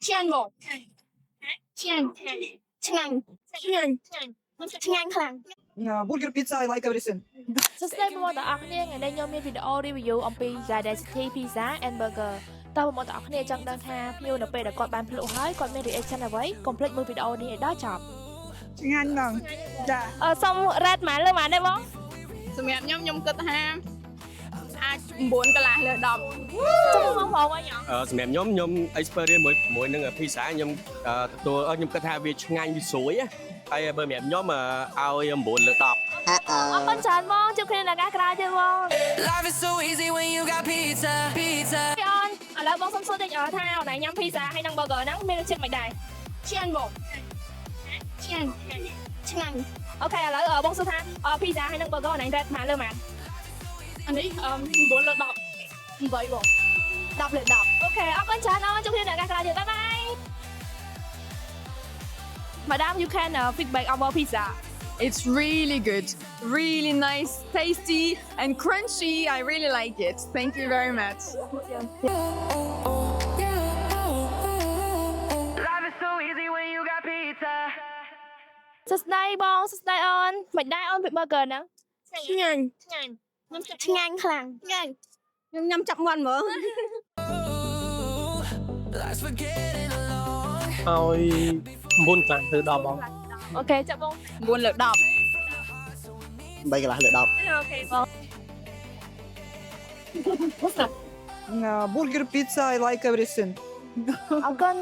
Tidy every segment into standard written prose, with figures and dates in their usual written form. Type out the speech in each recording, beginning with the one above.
Chiên bột. Chiên. Chiên. Chiên. Chiên khăn. Burger pizza, I like everything. សួស្តីបងប្អូនទាំងអស់គ្នាថ្ងៃនេះខ្ញុំមានវីដេអូ review អំពី Zydacity Pizza and Burger តើបងប្អូនទាំងអស់គ្នាចង់ដឹងថាភ្ញៀវនៅពេលដែលគាត់បានភ្លក់ហើយគាត់មាន reaction អ្វីកុំភ្លេចមើលវីដេអូនេះឲ្យដល់ចប់ ឆ្ងាញ់បងចា សុំ rate ម៉ានលើម៉ានដែរបង សម្រាប់ខ្ញុំគិតថាអាច9កន្លះលើ10 ចុះបងប្អូនវិញអ សម្រាប់ខ្ញុំ experience មួយនឹង pizza ខ្ញុំទទួលខ្ញុំគិតថាវាឆ្ងាញ់វាស្រួយហើយបើសម្រាប់ខ្ញុំឲ្យ9លើ10 រគុណច្រើនបងជួបគ្នានៅឱកាសក្រោយទៀតបង Life is so easy when you got pizza, pizza. អូនឥឡូវបងសុំសួរតិចថាអូនឯងញ៉ាំ pizza ហើយនឹង burger ហ្នឹងមានរសជាតិមិនដែរ Chiên bột. Chiên. Chiên. អូខេឥឡូវបងសួរថា pizza ហើយនឹង burger អូនឯង rate ម៉ានលើម៉ាន Anh ấy 9 លើ10 vậy bột. 10 លើ10. អូខេអរគុណច្រើនអូនជួបគ្នានៅឱកាសក្រោយទៀតបាយបាយ Madam you can feedback our pizza It's really good, really nice, tasty and crunchy. I really like it. Thank you very much. Life is so easy when you got pizza. សួស្តីបងសួស្តីអូនមិនដែរអូនពី burger ហ្នឹង Chiên. Chiên. Chiên khăn. Chiên. Nhưng nhâm chậm ngon mà. Life's for getting along. ឲ្យ9ខ្លាំងទៅ10បង អូខេចាប់បង 9 លើ10 3កន្លះលើ10 អូខេបង Burger pizza, I like everything. អរគុណ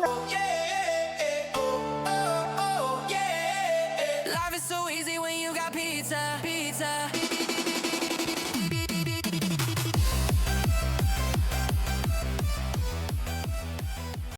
Life is so easy when you got pizza, pizza.